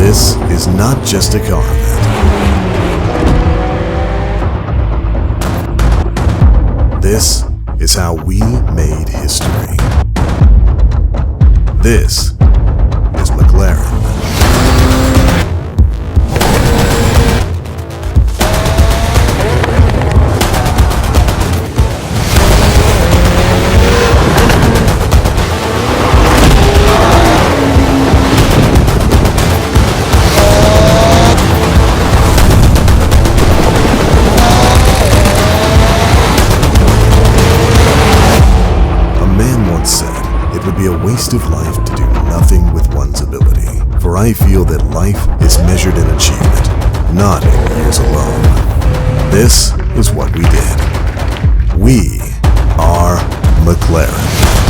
This is not just a car event. This is how we made history. This is McLaren. It would be a waste of life to do nothing with one's ability, for I feel that life is measured in achievement, not in years alone. This is what we did. We are McLaren.